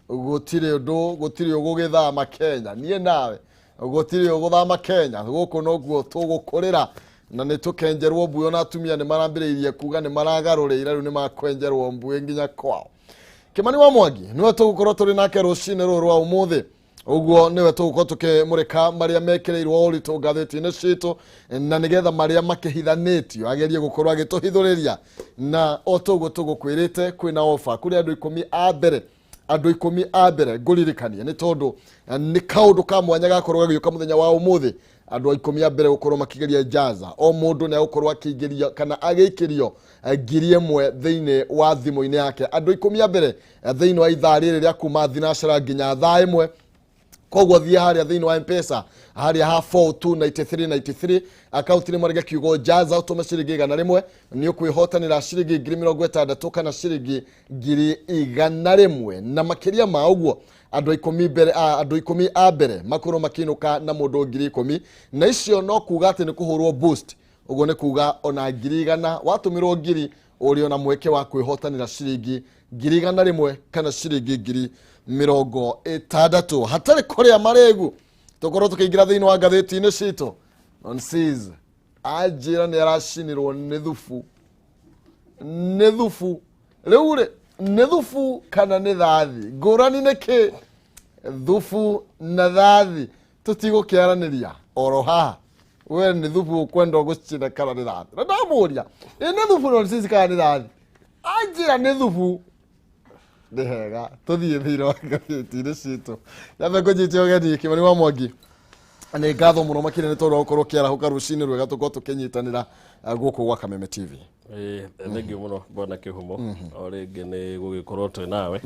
gutire undu gutire ugugithama Kenya nie nawe gutire uguthama Kenya guku no guo tugukorera na nitukenjerwo mbuyo na atumia ni marambiriirie kuga ni maragarurira riu ni makwenjerwo mbuyo nginya kwao. Kimani wa Mwangi niwe tugukorwo turi nake rucine ruru rwa umuthi uguo niwe tugukorwo tukimurika maria mekereirwo uritu ngatheti-ini citu na nigetha maria makihithanitio agerie gukorwo agituhithuriria na otugu tugukwirite kwina offer kuri andu 10 a mbere andu 10 a mbere nguririkania ni tondu ni kaundu ka mwanya gakorwo gagioka muthenya wa umuthi andu 10 a mbere gukorwo makigeria jaza o mundu ni agukorwo akigeria kana agikirio ngiri imwe thiini wa thimu-ini yake andu 10 a mbere thiini wa ithaa riri ria kuma thinacara nginya thaa imwe koguo thia haria thiini wa M-Pesa haria ha 429393 account ni mwarega kiugo jaza utome ciringi 100 ni ukwihotanira ciringi 60,000 kana ciringi 100,000 na makiria ma uguo andu 10 mbere andu 10 a mbere makoro makinuka na mundu 10,000 na icio no kuga ati ni kuhurwo boost uguo ni kuga ona 100,000 watumirwo 1,000 uri ona mweke wa kwihotanira ciringi 100,000 kana ciringi 60,000 hatari korea maregu tukorwo tukiingira thiini wa ngatheti-ini citu on seas ajira ni arashinirwo ni thufu riu ri ni thufu kana ni thathi ngurani niki thufu na thathi tutigukiaraniria oro haha we ni thufu kwenda gucina kana ni thathi na ndamuria ni thufu no sisi kana ni thathi ajira ni thufu ndehega tuthie thiro wa ngatheti-ini citu yabe kujitio gedi Kimani wa Mwangi ni ngatho muno makire ni tondu gukorwo kiarahuka rucini rwega tukorwo tukinyitanira guku gwa Kameme TV. Thengi muno bwana Kihumo o ringi ni gugikorwo twi nawe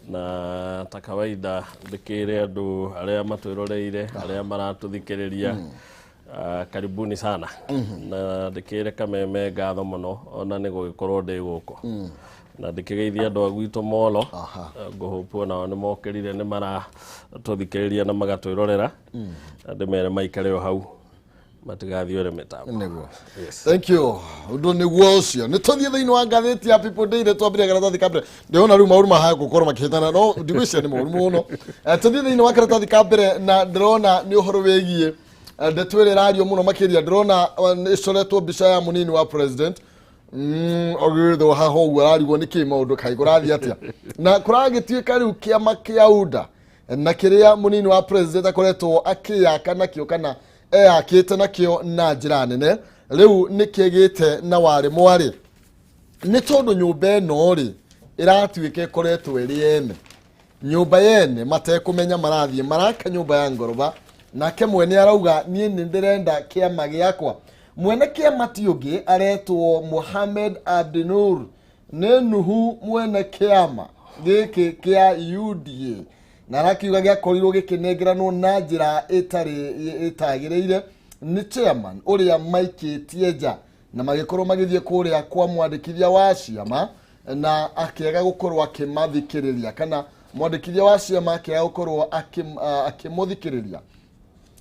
na ta kawaida ndikire andu aria matwiroreire aria maratuthikiriria karibuni sana na ndikire Kameme ngatho muno ona ni gugikorwo ndi guku na ndikigeithia andu agwito molo nguhupu na ni mokirire ni mara tuthikiriria na magatwirorera ndimere maikare o hau matigathiore mitambo niguo. Thank you undu niguo ucio ni tuthie thiini wa ngatheti ya People Daily twambire karatathi kabere ndiona riu mauru mahaya gukorwo makihitana no ndigwicia ni mauru muno tuthie thiini wa karatathi kabere na ndirona ni uhoro wegie ndetwire radio muno makiria ndirona icoretwo mbica ya munini wa president ogitho haho uguo arigwo ni ki maundu kai kurathi atia na kuragituika riu kiama kia UDA na kiria munini wa president akoretwo akiyaka nakio kana akite nakio na njira nene riu nikigite na wari mwari ni tondu nyumba eno ri iratuike ikoretwo iri ene nyumba yene matekumenya marathie maraka nyumba ya ngoroba nake mwene arauga nie ni ndirenda kiama giakwa mwene kiama tiugi aretwo Mohammed Abdi Noor ne nuhu mwene kiama giki kia UDA na rakiuga giakorirwo gikinengeranwo na njira itagireire ni chairman uria maikitie nja na magikorwo magithie kuria kwa mwandikithia wa ciama na akiega gukorwo akimathikiriria kana mwandikithia wa ciama akiega gukorwo akimuthikiriria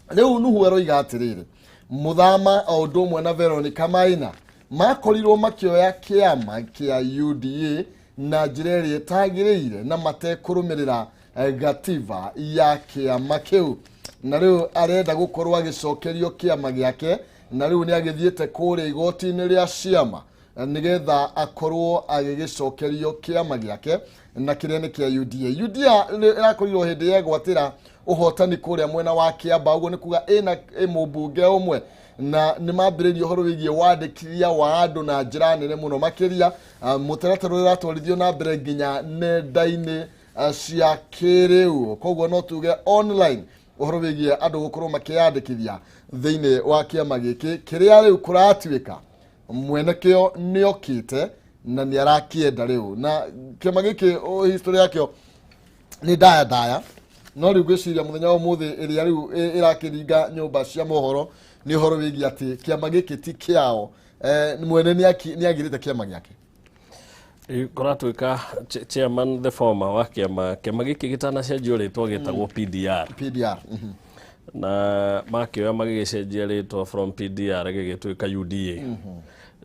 riu nuhu aroiga atiriri muthama o ndomwe na Veronica Maina makorirwo makioya kiama kia UDA na njira iria itagireire na matekurumirira gativa ya kiama kiu na riu arenda gukorwo agicokerio kiama giake na riu ni agithiete kuria igoti-ini ria ciama nigetha akorwo agigicokerio kiama giake na kiria ni kia UDA. UDA irakorirwo hindi yegwatira uhotani kuria mwena wa Kiamba uguo ni kuga ina mumbunge umwe na ni mambiririo horo wigie wandikithia wa andu na njira nene muno makiria mutaratara uratwarithio na mbere nginya nenda-ini cia kiriu koguo no tuge online uhoro wigie andu gukorwo makiyandikithia thiini wa kiama giki kiria riu kuratuika mwene kio niokite na ni arakienda riu na kiama giki history yakio ni daya no riu gwiciria muthenya wa muthi iria riu irakiringa nyumba cia mohoro ni horo wigi ati kiama giki ti kiao mwene ni agirite kiama giake kuratuika chairman the former wa kiama giki gitana cenjio ritwa gitagwo PDR na makioya magicenjia ritwa from PDR gigituika UDA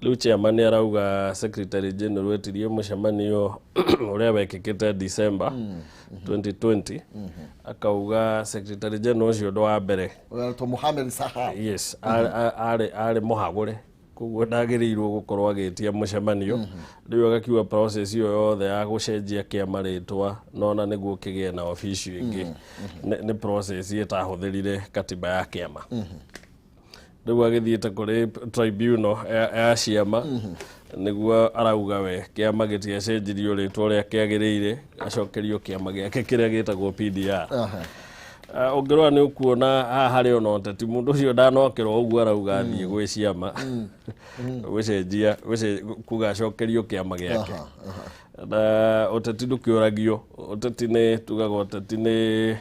riu chairman ni arauga secretary general etirie mucemanio uria wekikite December 2020 akauga secretary general ucio ndo wa mbere to Mohammed Saha yes ari muhagure koguo ndagirirwo gukorwo agitia mucemanio riu agakiuga process iyo yothe ya gucenjia kiama ritwa nona niguo kigie na official ingi ni process itahuthirire katiba ya kiama riu agithiite kuri tribunal ya ciama niguo arauga we kiama gitiacenjirio ritwa uria kiagiriire acokerio kiama giake kiria gitagwo PDR ongirwa ni ukuona hari ona uteti mundu ucio ndanokerwo uguo arauga thie gwi ciama gucenjia kuga acokerio kiama giake na uteti ndukiuragio uteti ni tugaga uteti ni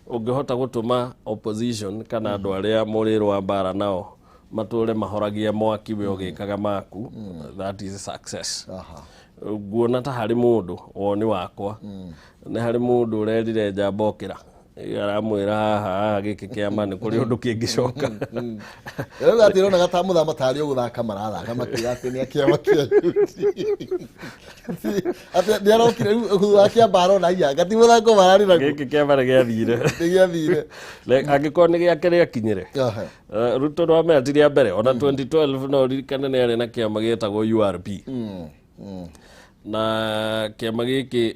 ungihota gutuma opposition kana andu aria murirwa mbara nao mature mahoragia mwaki we ugikaga maku that is success guona ta hari mundu woni wakwa ni hari mundu urerire njambokira aramwira haha giki kiama ni kuri undu kingicoka rero atirona gata muthama tari uguthaka marathaka makira ati ni akiama kia ati ndiarokire uguthaka mbaro na iya gati muthako marari na giki kiama ni giathire angikoo ni giake riakinyire Ruto no ametiria mbere ona 2012 no ririkane ni ari na kiama gietagwo URP na kiama giki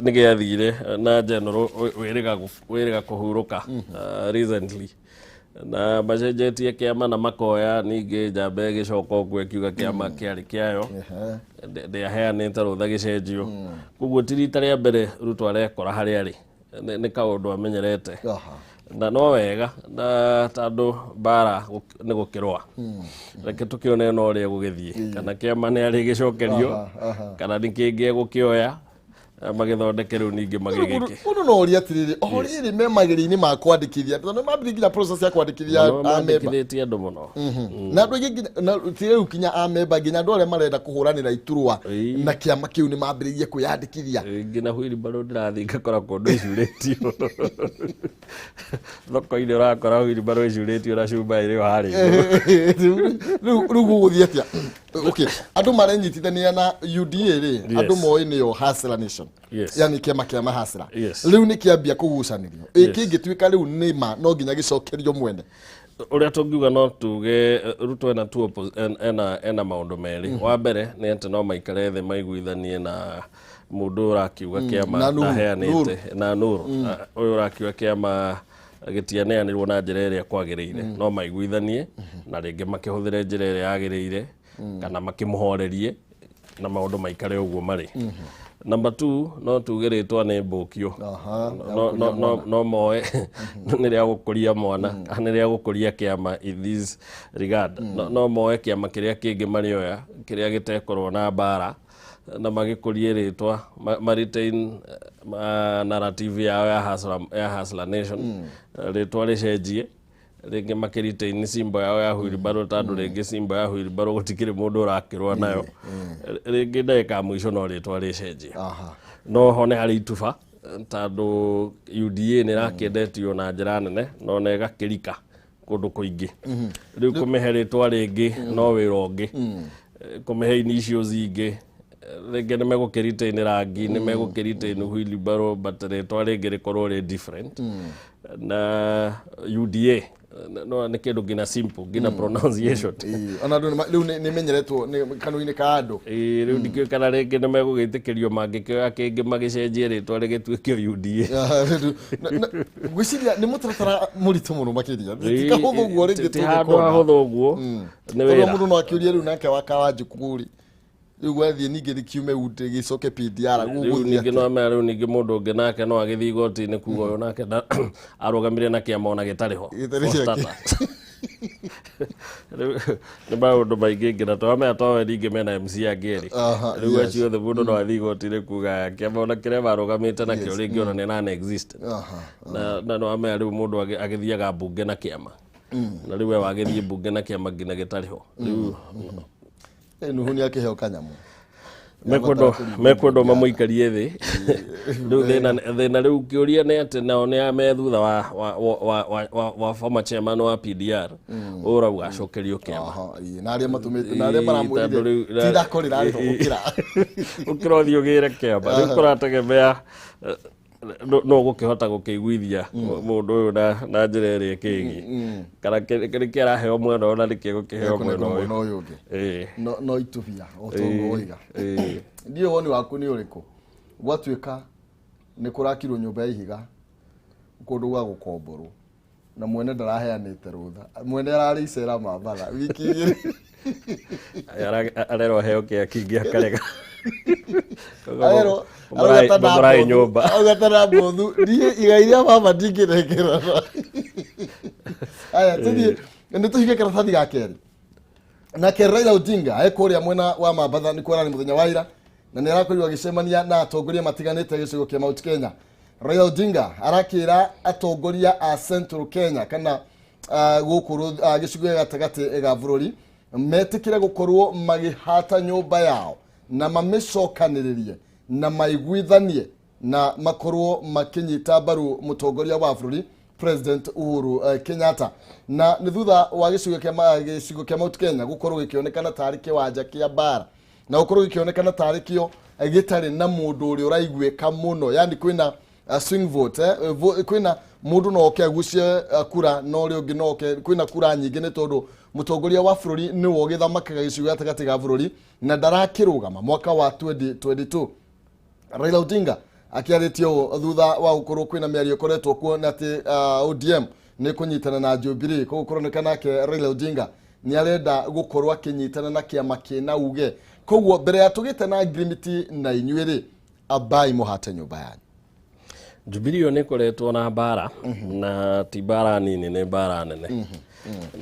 ni giathire na general wiriga kuhuruka recently na macenjetie kiama na makoya ningi njambe gicoka uguo kiuga kiama kiari kiayo ndiaheanite rutha gicenjio koguo tirita ria mbere Ruto arekora hari ari ni kaundu amenyerete na no wega na tandu bara ni gukirwa reke tukione no ria gugithie kana kiama ni ari gicokerio kana ni kingi gukioya magithondekeru ningi magigiki uno no ria tiriri oriri memagiri-ini ma kwandikithia tondu mambirikia process ya kwandikithia amemba andu muno na andu ingi na tiriu kinya amemba nginya andu aria marenda kuhuranira iturwa na kiama kiu ni mambirikie kuyandikithia ngina huiri baro ndirathi ngakora kundu icuritio thoko-ini urakora huiri baro icuritio na cumba iri hari riu guguthia atia okay andu marenyitithania na UDA ri andu moi niyo Hustler Nation yani kiama Hustler riu ni kiambia kugucanirio kingituika riu nima no nginya gicokerio mwene uria tungiuga no tuge Ruto ena maundu meri wa mbere ni ati no maikare the maiguithanie na mundu urakiuga kiama ndaheanite na Nuru uyu urakiuga kiama gitianeanirwo na njira iria kwagiriire no maiguithanie na ringi makihuthire njira iria yagiriire kana makimuhorerie na maundu maikare uguo mari number 2 no tugiritwa ni mbukio no moe ni ria gukuria mwana ni ria gukuria kiama in this regard no moe kiama kiria kingi marioya kiria gitekorwo na mbara na magikurie ritwa maritain narrative ya Hustler Nation ritwa ricenjie ringi makiritain simbo yao ya huiribaro tandu ringi simbo ya huiribaro gutikire mundu urakirwa nayo ringi ndeka mwisho no ritwa ricenjie no hone hari ituba tandu UDA ni rakendetio na njira nene no nega kirika kundu kuingi riu kumihe ritwa ringi no wira ungi kumihe initials zingi ringi ni megukiritain rangi ni megukiritain huiribaro but ritwa ringi rikorwo ri different na UDA no ni kindu gina simple gina pronunciation ona riu ni menyeretwo ni kanuni ka andu riu ndikio kana ringi ni megugitikirio mangikioya kingi magicenjie ritwa rigituikio UDA gwiciria ni mutaratara muritu muno makiria tikahuthu guo ringi tihandu hahuthu guo ni wira mundu no akiuria riu nake wakawanji kuguri riu gwathie ningi rikiume uti gicoke PDR ningi no amera riu ningi mundu ungi nake no agithii igoti-ini kuga uyu nake arugamire na kiama ona gitariho ni maundu maingi ngina to amera to ningi mena MC angiri riu acio the mundu no athii igoti-ini kuga kiama ona kiria marugamite na kio ringi ona ni non existent na no amera riu mundu agithiaga bunge na kiama na riu wagithii bunge na kiama ngina gitariho riu nuhu ni akiheo kanyamu Mekwendo mamuikarie thi riu thina riu kiuria ni ati nao ni ame thutha wa former chairman wa PDR urauga acokerio kiama na aria matumite na aria maramwirire tida korira ari gukira ukirothi ugire kiama riu kurategemea no gukihota gukiguithia mundu uyu na njira iri kingi kana kiri araheo mwena ona niki gukiheo mwena uyu no itubia otongo oiga ndio woni waku ni uriku gwatuika ni kurakirwo nyumba ya ihiga kundu gwa gukomborwo na mwene ndaraheanite rutha mwene arari icera mambara wiki igiri arero heo kia kingi akarega Murai nyumba agatara bothu die igairia baba ndingirekera aya tidi ndituhike karatathi ga keri na Raila Odinga ekuria mwena wa Mambatha ni kwara ni muthenya wa ira na ni arakorirwo agicemania na atongoria matiganite gicigo kia Mount Kenya. Raila Odinga arakira atongoria a Central Kenya kana gukuru gicigo gatagati ga bururi metikire gukorwo magihata nyumba yao na mamicokaniririe na maiguithanie na makorwo makinyita baru mutongoria wa bururi President Uhuru Kenyatta na ni thutha wa gicigo kia Mount Kenya gukorwo gikionekana tariki wanja kia bara na gukorwo gikionekana tarikio gitari na mundu uri uraiguika muno yani kwina swing vote kwina mundu no ke gucie kura no ri ungi no ke kwina kura nyingi ni tondu mutongoria wa bururi ni wo githamakaga gicigo gatagati ga bururi na ndarakirugama mwaka wa 2022 Raila Odinga akiaritio thutha wa gukorwo kwina miario koretwo kuo na ati ODM ni kunyitana na Jubilee ko kuronekana ke Raila Odinga ni arenda gukorwo akinyitana na kiama kina uge koguo mbere ya tugite na agreement na inyuiri abai muhate nyumba yanyu Jubilee ni koretwo na bara na ti bara nini ni bara nene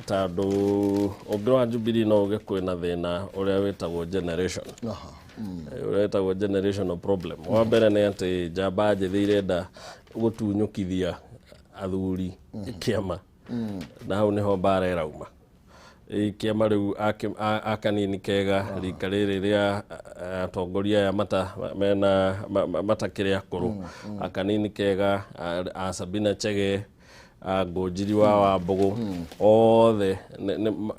tondu ungirwa Jubilee no uge kwina thina uria witagwo generation ureta generational problem wa mbere ni ati jamba njithi irenda gutunyukithia athuri kiama na hau niho bara irauma kiama riu akanini kega rika riri ria atongoria ya mena matakiri akuru akanini kega a Sabina Chege Ngũnjiri wa Wambugu othe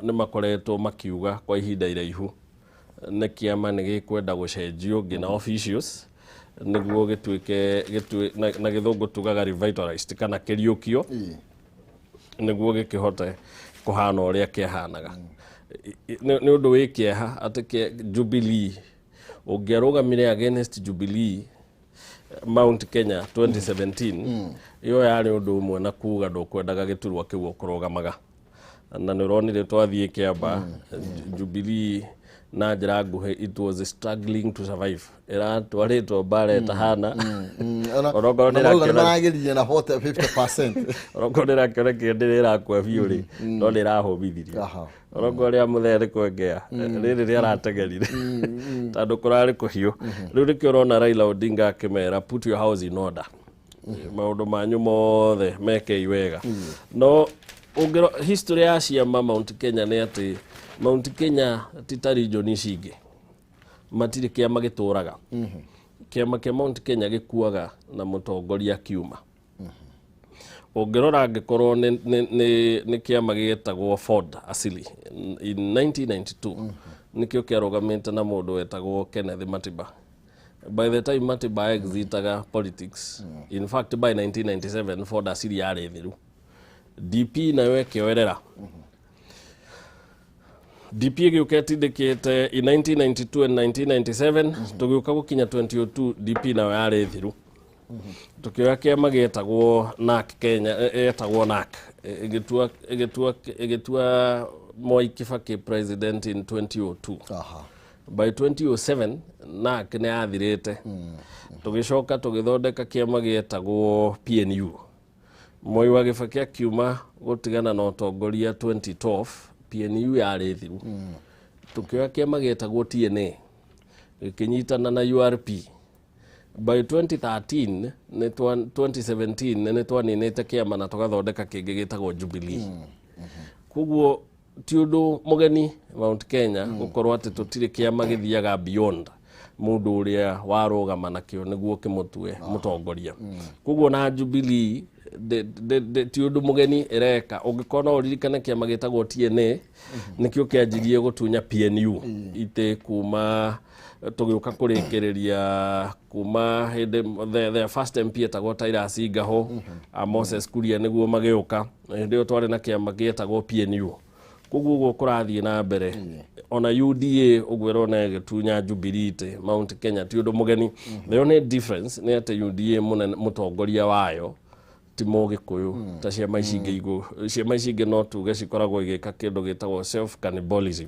ni makoretwo makiuga kwa ihinda iraihu ne kiama ni gikwenda gucenjio ngina officials niguo gituike na githungu tugaga revitalized kana kiriukio niguo gikihote kuhana uria kiahanaga ni undu wikieha ati Jubilee ungerugamire against Jubilee Mount Kenya 2017 iyo yari undu umwe na kuuga ndukwendaga giturwa kiu ukurugamaga na nironire twathie kiamba Jubilee na njira nguhe it was struggling to survive era twaritwo bare tahana orogoro nirageria na 50% orogoro nirakore kindirira kwa biuri no nirahobithirie orogoro ria muthere kwengea riri riarategerire tondu kurari kuhiu riu rikiorona Raila Odinga akimera put your house in order maundu manyu mothe meke iwega no ungiro history ya ciama Mount Kenya ni ati Mount Kenya tita region icingi matiri kiama gituraga kiama kia Mount Kenya gikuaga na mutongoria kiuma ungirora ngikorwo ni kiama gitagwo Ford asili in 1992 nikio kiarugamite na mundu wetagwo Kenneth Matiba by the time Matiba exitaga politics in fact by 1997 Ford asili yari thiru DP nayo ekioerera DP giuketindikite in 1992 and 1997 tugiuka gukinya 2002 DP nayo yari thiru tukioya kiama getagwo NAK Kenya etagwo NAK egetua Moi Kibaki president in 2002 by 2007 NAK ni athirite tugicoka tugithondeka kiama getagwo PNU Moi wa Kibaki akiuma gutigana na utongoria 2012 PNU yari thiru tukioya kiama getagwo TNA gikinyitana na URP by 2013 ni 2017 ni twaninite kiama na tugathondeka kingi gitagwo Jubilee kuguo ti undu mugeni Mount Kenya gukorwo ati tutire kiama githiaga beyond mundu uria warugama nakio niguo kimutue mutongoria kuguo na Jubilee ti undu mugeni ireka ungikona uririkane kiama gitagwo TNA nikio kianjirie gutunya PNU ite kuma tugiuka kurikiriria kuma hindi the first MP etagwo Tyrus Ngaho Moses Kuria niguo magiuka hindi twari na kiama gietagwo PNU kuguo kurathie na mbere ona UDA ugwero na gitunya Jubilee Mount Kenya ti undu mugeni the only difference ni ati UDA mutongoria wayo timo gikuyu ta ciama icingi no tuge cikoragwo igika kindu gitagwo self cannibalism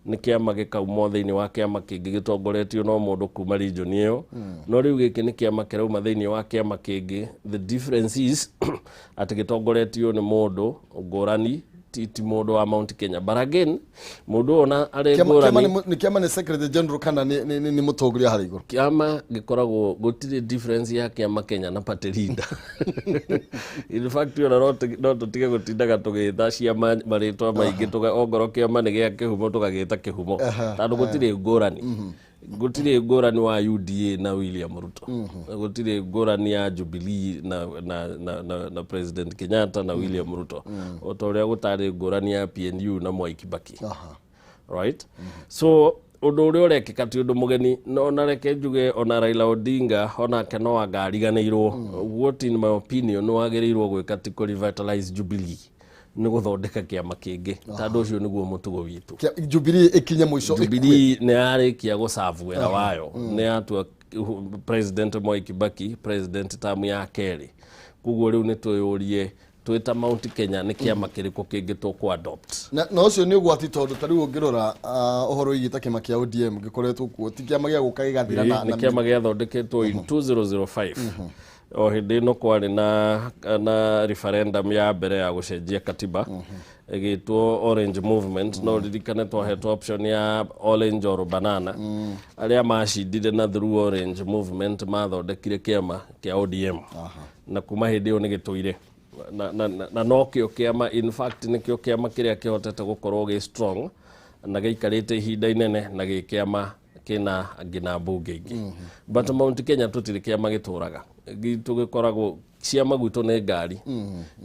ni kiama gikauma thiini wa kiama kingi gitongoretio no mundu kuma region iyo no riu giki ni kiama kirauma thiini wa kiama kingi the difference is ati gitongoretio ni mundu ngurani ti mundu wa Mount Kenya but again mundu ona ari ngurani ni kiama ni secretary general kana ni mutongoria hari iguru kiama gikoragwo gutire difference ya kiama Kenya na party leader in fact ona no tutige gutindaga tugitha ciama maritwa maingi tuga ongoro kiama ni gia kihumo tugagita kihumo tandu gutire ngurani wa UDA na William Ruto gutire ngurani ya Jubilee na President Kenyatta na William Ruto otoria gutari ngurani ya PNU na Mwai Kibaki right so undu uria urekika ti undu mugeni no nareke njuge ona Raila Odinga ona keno angariganirwo what in my opinion no agerirwo gwika ti revitalize Jubilee ni guthondeka kiama kingi tandu ucio niguo mutugo witu Jubilee ikinye muico Jubilee ni arikia gusavu wera wayo ni atua President Mwai Kibaki president tamu ya keri kuguo riu ni tuyurie twita Mount Kenya ni kiama kiriko kingi tu adopt na ucio ni ugwati tondu tari ungirora uhoro igita kiama kia ODM gikoretwo kuo ti kiama gia guka gigathira na kiama gia thondeketwo in 2005 o hindi no kwari na referendum ya mbere ya gucenjia katiba egitwo Orange Movement no ririkane twahetwo option ya orange or banana aria macindire na through Orange Movement mathondekire kiama kia ODM na kuma hindi yo ni gituire na no kio kiama in fact ni kio kiama kiria kihotete gukorwo gi strong na gaikarite ihinda inene na gi kiama kina ngina bunge ingi but Mount Kenya tutire kiama gituraga gitu gikoragwo ciama gwitu ni ngari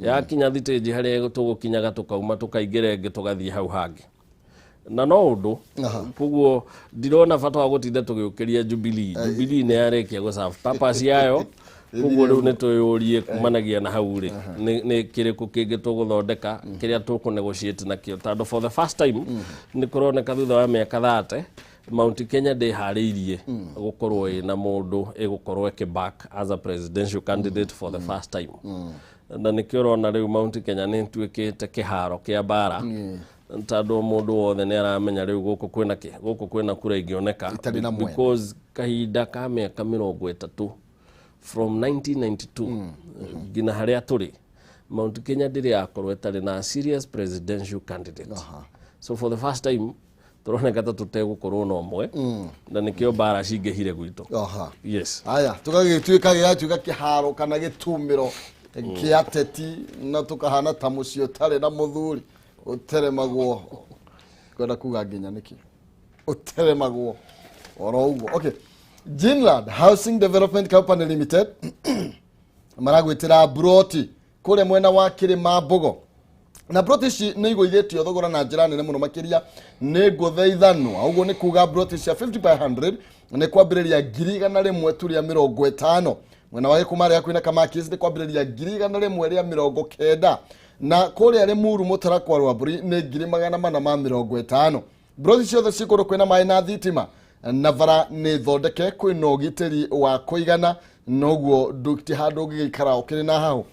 ya kinya thiteji haria tugukinyaga tukauma tukaingire ngi tugathie hau hangi na no undu kuguo ndirona bata wa gutinda tugiukiria Jubilee ni yarekia guserve purpose yayo kuguo riu ni tuyurie kumanagia na hau ri ni kiriku kingi tuguthondeka kiria tukunegotiate nakio tandu for the first time ni kuroneka thutha wa miaka 30 Mount Kenya de haririe gukorwo na mundu egukorwo back as a presidential candidate for the first time na nikirona riu Mount Kenya ni tuikite kiharo kia bara ntado mundu wothe ni aramenya riu guku kwina kura ingioneka because kahinda ka miaka 30 from 1992 gina haria turi Mount Kenya ndiri akorwo etari na serious presidential candidate so for the first time turoneka tutegukorwo no mwe na nikio bara cingehire gwitu yes aya tugagituika gatuika kiharo kana gitumiro kiateti na tukahana ta mucio tare na muthuri uteremagwo kwenda kuga nginya niki uteremagwo oro ugo okay Jinland Housing Development Company Limited maragwitira broti kure mwena wa Kirima Mbogo na brotici ni igũithĩtio thogora na njĩra nene mũno makĩria nĩ ngũthaithanwo ũguo nĩ kuga brotici ya 50 by 100 nĩ kwambĩrĩria 150 mwena wa Gĩkũma rĩa kwĩna Kamakis nĩ kwambĩrĩria 190 na kũrĩa Limuru Mũtarakwa Rwambũri nĩ 450 brotici ciothe cikũrũ kwĩna maĩ na thitima na bara nĩ thondeke kwĩna ũgitĩri wa kũigana noguo ndũkti handũ ũngĩgĩikara ũkĩrĩ na hau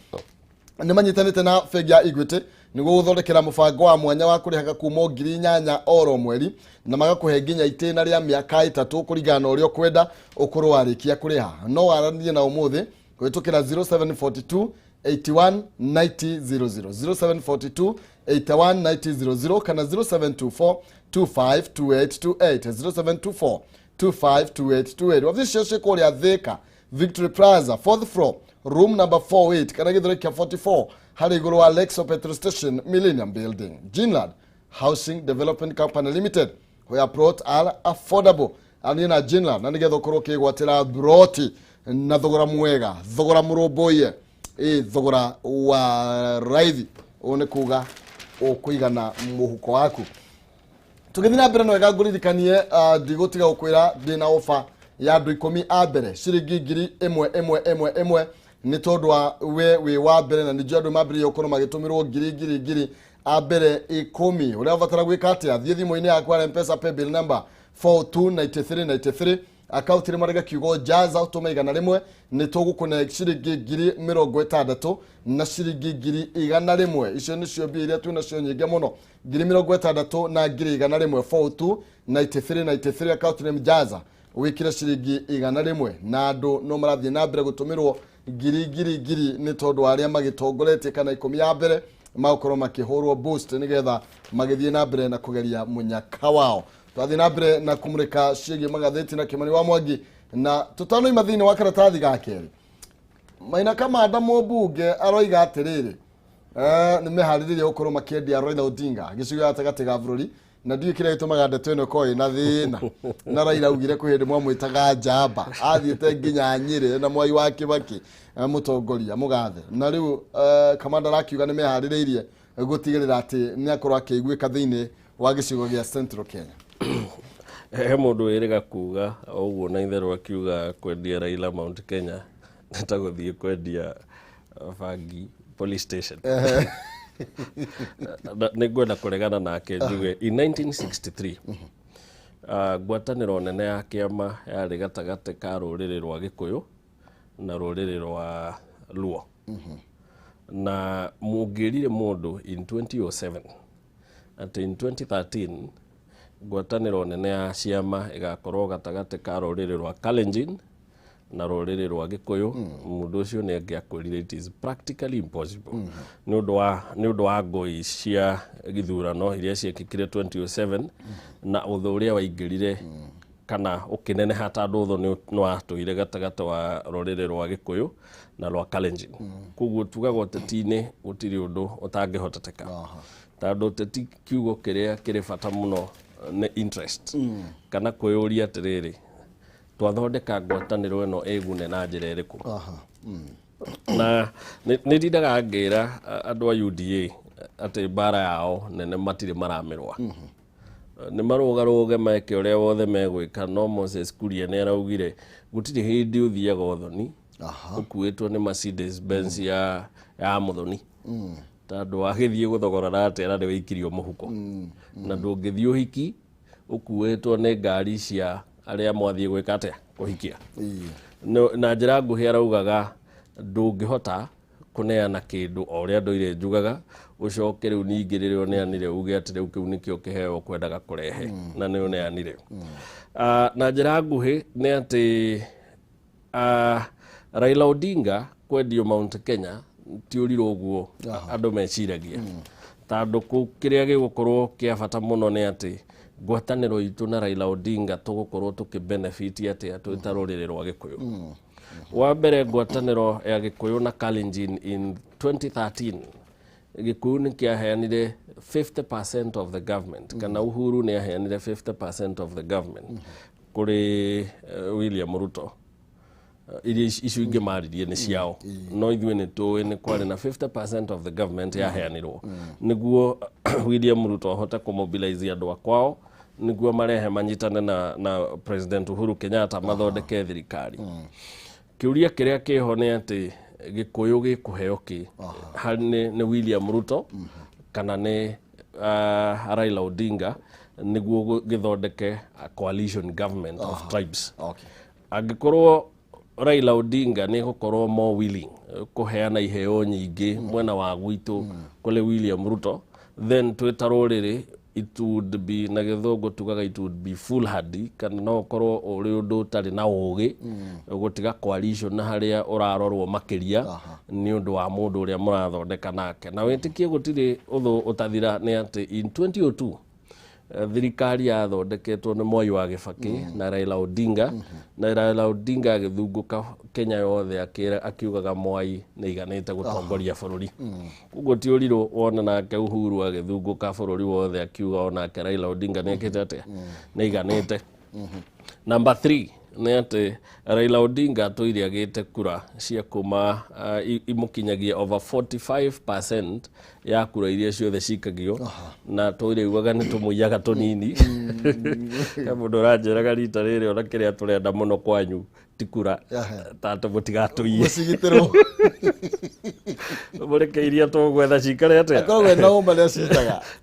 nĩ manyitanĩte na bengi ya Equity niguo guthondekera mubango wa mwanya wa kurihaga kuma 8,000 oro mweri na magakuhe nginya itena ria miaka 3 kuringana na urio kwenda ukuru warikia kuriha no waranie na umuthi kwitukira 0742 81 90 00 0742 81 90 00 kana 0724 252828 0724 252828 wavisheshe kuria Thika Victory Plaza 4th floor room number 48 kana githurika 44 hari iguru wa Lexo Petrol Station Millennium Building. Jinland Housing Development Company Limited, where plots are affordable ani na jinla na nigetha ukorwo kigwatira broti na thogora mwega thogora murumbuye thogora wa raithi one kuga ukuigana muhuko waku tugithina na mbere no wega nguririkanie ndigutiga gukwira ndina ofa ya andu 10 a mbere ciringi ngiri imwe ni tondu wa we wa mbere na nijo andu mambire yokorwo magitumirwo ngiri a mbere 10 uria ubatara gwika atia thie thimu-ini yakwa M-Pesa paybill number 429393 account ri marega kiugo jaza utuma igana rimwe ni tugukuna ciringi ngiri 60 na ciringi ngiri 100 icio nicio mbia iria twina cio nyingi muno ngiri 60 na ngiri 100 429393 account name jaza wikira ciringi 100 na andu no marathie na mbere gutumirwo ngiri ni tondu aria magitongoretie kana 10 ya mbere makorwo makihurwo boost nigetha magithie na mbere na kugeria munyaka wao twathie na mbere na kumurika ciĩgiĩ magathĩti na Kimani wa Mwangi na tutano imathini wa karatathi ga keri Maina Kamanda mũmbunge aroiga atiriri ni meharĩrĩria gukorwo makĩendia Raila Odinga gĩcigo gatagatĩ ga bũrũri na ndiũ kĩrĩa gĩtũmaga ndeto ĩno ĩkorwo ĩna thĩna na Raila augire kwĩ hĩndĩ mwamwĩtaga njamba athiĩte nginya Nyĩrĩ na Mwai wa Kĩbakĩ mũtongoria mũgathe na rĩu Kamanda arakiuga nĩ meharĩrĩirie gũtigĩrĩra atĩ nĩ akorwo akĩiguĩka thĩinĩ wa gĩcigo gĩa Central Kenya he mundu wĩrĩga kuga ũguo na itherũ akiuga kwendia Raila Mount Kenya nĩtagũthiĩ kwendia bangi police station nĩngwenda kũregana nake njuge in 1963 ngwatanĩro nene ya kiama yarĩ gatagatĩ ka rũrĩrĩ rwa Gĩkũyũ na rũrĩrĩ rwa Luo na mũngĩrire mũndũ in 2007 atĩ in 2013 ngwatanĩro nene ya ciama igakorwo gatagatĩ ka rũrĩrĩ rwa Kalenjin na rũrĩrĩ rwa Gĩkũyũ mũndũ ũcio nĩ angĩakwĩrire it is practically impossible nĩ ũndũ wa ngũĩ cia gĩthurano iria ciekĩkire 2007 na ũthũ ũrĩa waingĩrire kana ũkĩneneha tondũ ũthũ nĩ watũire gatagatĩ wa rũrĩrĩ rwa Gĩkũyũ na rwa Kalenjin koguo tugaga ũteti-inĩ gũtirĩ ũndũ ũtangĩhoteteka tondũ ũteti kiugo kĩrĩa kĩrĩ bata mũno nĩ interest kana kwĩyũria atĩrĩrĩ twathondeka ngwatanĩro ĩno ĩgune na njĩra ĩrĩkũ na nĩ ndindaga ngĩra andũ a UDA atĩ mbara yao nene matirĩ maramĩrũa nĩ marũgarũge meke ũrĩa wothe megwĩka no Moses Kuria nĩ araugire gũtirĩ hĩndĩ ũthiaga ũthoni ũkuĩtwo nĩ Mercedes Benz ya mũthoni tondũ wagĩthiĩ gũthogorana atĩa nĩ wĩikirio mũhuko na ndũngĩthiĩ ũhiki ũkuĩtwo nĩ ngari cia arĩa mwathiĩ gwĩka atĩa kũhikia na njĩra nguhĩ araugaga ndũngĩhota kũneana kĩndũ o ũrĩa ndũire njugaga ũcoke rĩu ningĩ rĩrĩa ũneanire uge atĩ rĩu kĩu nĩkĩo kĩheo kwendaga kũrehe na nĩ ũneanire na njĩra nguhĩ nĩ atĩ Raila Odinga kwendio Mount Kenya ti ũrirũ ũguo andũ meciragia tondũ kĩrĩa gĩgũkorwo kĩa bata mũno nĩ atĩ ngwatanĩro itũ na Raila Odinga tũgũkorwo tũkĩbenefit atĩa twĩ ta rũrĩrĩ rwa Gĩkũyũ wa mbere ngwatanĩro ya Gĩkũyũ na Kalenjin in 2013 Gĩkũyũ nĩ kĩaheanire 50% of the government kana Uhuru nĩ aheanire 50% of the government kũrĩ William Ruto iria icio ingĩ maririe nĩ ciao no ithuĩ nĩ tũĩ nĩ kwarĩ na 50% of the government yaheanirwo nĩguo William Ruto ahote kũmobilize andũ akwao nĩguo marehe manyitane na President Uhuru Kenyatta mathondeke thirikari kĩũria kĩrĩa kĩho nĩ atĩ Gĩkũyũ gĩkũheo kĩ nĩ William Ruto kana nĩ Raila Odinga nĩguo gĩthondeke a coalition government of tribes angĩkorwo Raila Odinga nĩ gũkorwo more willing kũheana iheo nyingĩ mwena wa gwitũ kũrĩ William Ruto then twĩta rũrĩrĩ it would be na gĩthũngũ tugaga it would be foolhardy kana no ũkorwo ũrĩ ũndũ ũtarĩ na ũũgĩ gũtiga coalition na harĩa ũrarorwo makĩria nĩ ũndũ wa mũndũ ũrĩa mũrathondeka nake na wĩtĩkie gũtirĩ ũthũ ũtathira nĩ atĩ in 2002 thirikari yathondeketwo nĩ Mwai wa Kĩbakĩ na Raila Odinga na Raila Odinga agĩthungũka Kenya yothe akiugaga Mwai nĩ iganĩte gũtongoria bũrũri ũguo ti ũrirũ wona nake Uhuru agĩthungũka bũrũri wothe akiuga onake Raila Odinga nĩ ekĩte atĩa nĩ iganĩte Number 3 nä atä Raila Odinga atåire agä kura cia kuma imukinyagia over 45% ya kura iria ciothe cikagio na tåire ugaga nä tå muiyaga tå nini må ndå å ranjäraga rita rä rä ona kä rä a tå renda må no kwanyu ti kura tatå må tigatå iye må reke iria tå gwetha cikare atä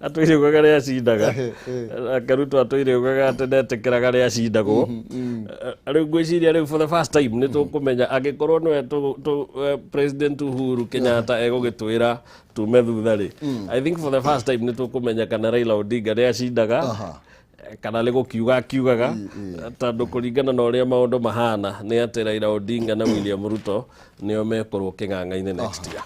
atå ire ugaga rä acindaga akarutwo atå ire ugaga atä netä kä raga rä acindagwo rä u ngwä ciria rä u for the first time nä tå kå menya angä korwo nä President Uhuru Kenyatta egå gä twä ra tume thutha rä I think for the first time nä tå kå menya kana Raila Odinga rä acindaga kana nä gå kiuga akiugaga tondå kå ringana na å rä a maå ndå mahana nä atä Raila Odinga na William Ruto nä o mekorwo kä ng'ang'a-inä next year.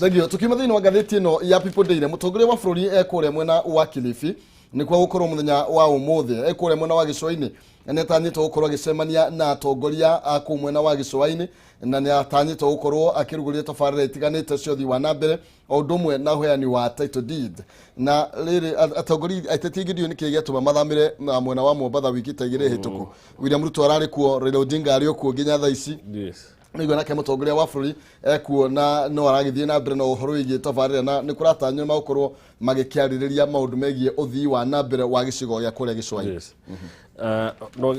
Thegio tå kiuma thä inä wa ngathä no ya People Daily må tongoria wa bå rå ri ekå rä a mwena wa Kilifi nä kwa gå korwo må thenya wa å må thä ekå rä a mwena wa gä cua-inä nä atanyä two gå korwo agä cemania na atongoria a kå mwena wa gä cua-inä na nä atanyä two gå korwo akä rugå ria tabarä ra itiganä te cio thii wa na mbere o ũndũ ũmwe na ũheani wa title deed na rĩrĩ atongoria aiteti ingĩ ndio nĩ kĩĩ gĩatũma mathamĩre na mwena wa Mombatha wiki ta igĩrĩ hĩtũku William Ruto ararĩ kuo Raila Odinga arĩ kuo nginya thaa ici nĩguo nake mũtongoria wa bũrũri ekuo na no aragĩthiĩ na mbere na ũhoro wĩgiĩ tabarĩra na nĩ kũratanywo magũkorwo magĩkĩarĩrĩria maũndũ megiĩ ũthii wa na mbere wa gĩcigo gĩa kũrĩa gĩcũa-inĩ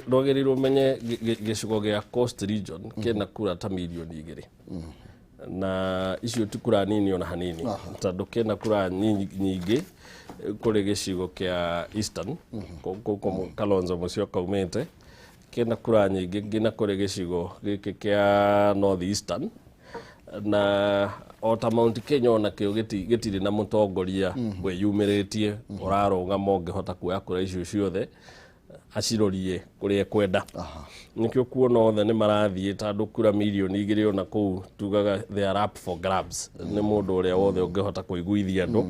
no gerirwo menye gĩcigo gĩa Coast Region kĩna kura ta mirioni 2 na icio ti kura nini ona hanini tondũ kĩna kura nyingĩ kũrĩ gĩcigo kĩa Eastern kũkũ Kalonzo mũcio kaumĩte kĩna kura nyingĩ nginya kũrĩ gĩcigo gĩkĩ kĩa North Eastern na ota Mount Kenya ona kĩo gĩtirĩ na mũtongoria wĩyumĩrĩtie ũrarũgama ũngĩhota kuoya kura icio ciothe acirorie kuria kwenda nikio kuona othe ni marathiĩ tondũ kura mirioni 2 ona kũu tugaga they are up for grabs ni mũndũ ũrĩa wothe ũngĩhota kũiguithia andũ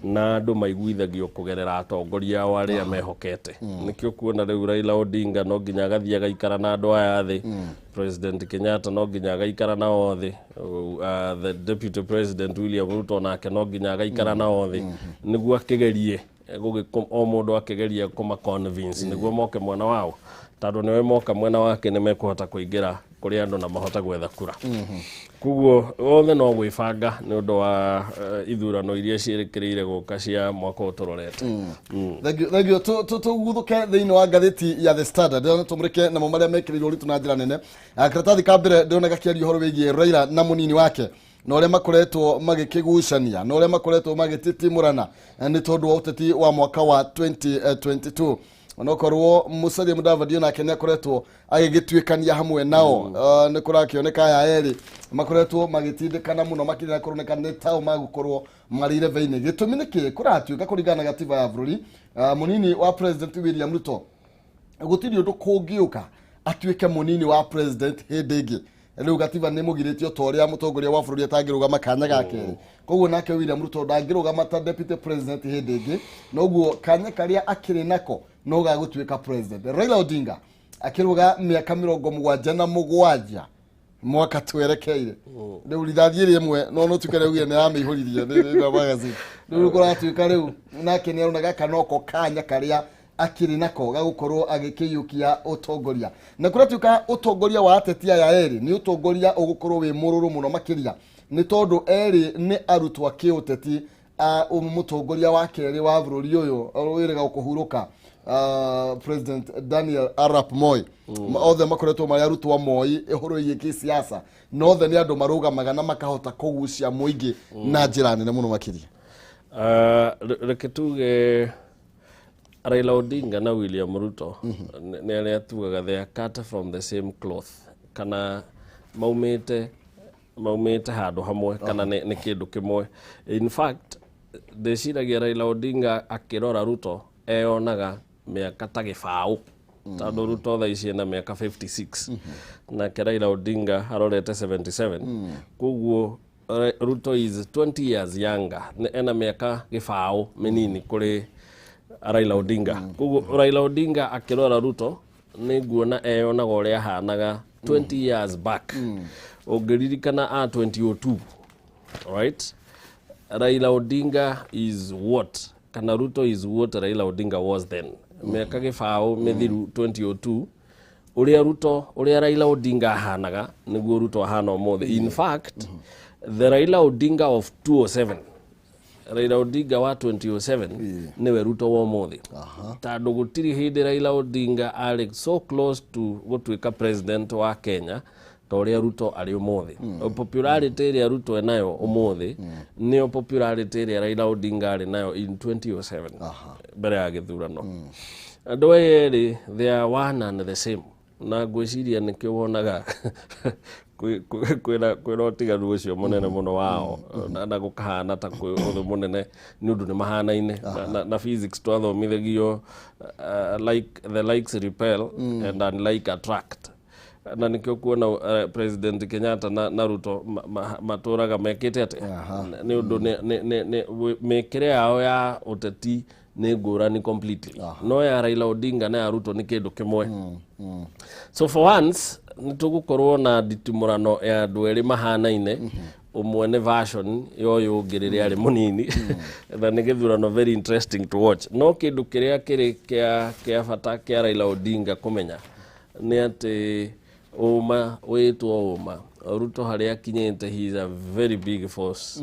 na andũ maiguithagio kũgerera atongoria ao arĩa mehokete nikio kuona rĩu Raila Odinga no nginya agathia gaikara na andũ aya thĩ President Kenyatta no nginya agaikara na othe the Deputy President William Ruto nake no nginya agaikara na othe nĩguo akĩgerie o mũndũ akĩgeria kũma convince nĩguo moke mwena wao tondũ nĩwe moka mwena wake nĩ mekũhota kũingĩra kũrĩ andũ na mahota gwetha kura koguo othe no gwĩbanga nĩ ũndũ wa ithurano iria ciĩrĩkĩrĩire gũka cia mwaka ũtũrorete thegio tũguthũke thĩinĩ wa ngathĩti ya The Standard tũmũrĩke namo marĩa mekĩrĩirwo ũritũ na njĩra nene karatathi ka mbere ndĩrona gakĩaria ũhoro wĩgiĩ Raila na mũnini wake na ũrĩa makoretwo magĩkĩgucania na ũrĩa makoretwo magĩtitimũrana nĩ tondũ wa ũteti wa mwaka wa 2022 onokorwo Musalia Mudavadi onake nĩ akoretwo agĩgĩtuĩkania hamwe nao nĩ kũrakĩoneka aya erĩ makoretwo magĩtindĩkana mũno makĩria kũroneka nĩ tao magũkorwo marĩ irebe-inĩ gĩtũmi nĩ kĩĩ kũratuĩka kũringana na gatiba ya bũrũri mũnini wa President William Ruto gũtirĩ ũndũ kũngĩũka atuĩke mũnini wa president hĩndĩ ĩngĩ rĩu gatiba nĩ mũgirĩtio ta ũrĩa mũtongoria wa bũrũri atangĩrũgama kanya gake koguo nake William Ruto ndangĩrũgama ta deputy president hĩndĩ ĩngĩ noguo kanya karĩa akĩrĩ nako no gagũtuĩka president Raila Odinga akĩrũga mĩaka 77 mwaka twerekeire rĩu rithathi rĩmwe no tuĩke rĩu nĩ aramĩihũririe nĩ magazine rĩu kũratuĩka rĩu nake nĩ aronaga kanoko kanya karĩa akiri nako gagũkorwo agĩkĩiyũkia ũtongoria na kũratuĩka ũtongoria wa ateti aya erĩ nĩ ũtongoria ũgũkorwo wĩ mũrũrũ mũno makĩria nĩ tondũ erĩ nĩ arutwo a kĩũteti mũtongoria wa kerĩ wa bũrũri ũyũ wĩrĩga kũhurũka President Daniel Arap Moi othe makoretwo marĩ arutwo a Moi ũhoro wĩgiĩ kĩsiasa na othe nĩ andũ marũgamaga na makahota kũgucia mũingĩ na njĩra nene mũno makĩria reke tuge Raila Odinga na William Ruto nĩ arĩa tugaga they are cut from the same cloth kana maumĩte handũ hamwe kana nĩ kĩndũ kĩmwe in fact ndĩciragia Raila Odinga akĩrora Ruto eyonaga mĩaka ta gĩbaũ tondũ Ruto thaa ici ena mĩaka 56 nake Raila Odinga arorete 77 koguo Ruto is 20 years younger ena mĩaka gĩbaũ mĩnini kũrĩ Raila Odinga koguo Raila Odinga akĩrora Ruto nĩ nguona eyonaga ũrĩa ahanaga 20 years back ũngĩririkana 2002 right Raila Odinga is what kana Ruto is what Raila Odinga was then mĩaka gĩbaũ mĩthiru 2002 ũrĩa Raila Odinga ahanaga nĩguo Ruto ahana ũmũthĩ. In fact, the Raila Odinga of 2007, Raila Odinga wa 2007 niwe Ruto wa ũmũthĩ. Tondũ gũtirĩ hĩndĩ Raila Odinga arĩ so close to gũtuĩka president wa Kenya ta ũrĩa Ruto arĩ ũmũthĩ. Popularity ĩrĩa Ruto enayo ũmũthĩ nĩyo popularity ĩrĩa Raila Odinga arĩ nayo in 2007 mbere ya gĩthurano. Andũ erĩ they are one and the same. Na ngwĩciria nĩkĩo wonaga kwĩna ũtiganu ũcio mũnene mũno wao na gũkahana ta kwĩ ũthũ mũnene nĩ ũndũ nĩ mahanaine na physics twathomithagio like the likes repel and unlike attract. Na nĩkĩo kuona President Kenyatta na Ruto matũraga mekĩte atĩa nĩ ũndũ mĩkĩre yao ya ũteti nĩ ngũrani completely. No ya Raila Odinga na ya Ruto nĩ kĩndũ kĩmwe. So for once nĩ tũgũkorwo na nditimũrano ya andũ erĩ mahanaine, ũmwe nĩ version yoyo ũngĩ rĩrĩa arĩ mũnini na nĩ gĩthurano very interesting to watch. No kĩndũ kĩrĩa kĩrĩ kĩa bata kĩa Raila Odinga kũmenya nĩ atĩ ũma wĩtwo ũma Ruto harĩa akinyĩte he is a very big force.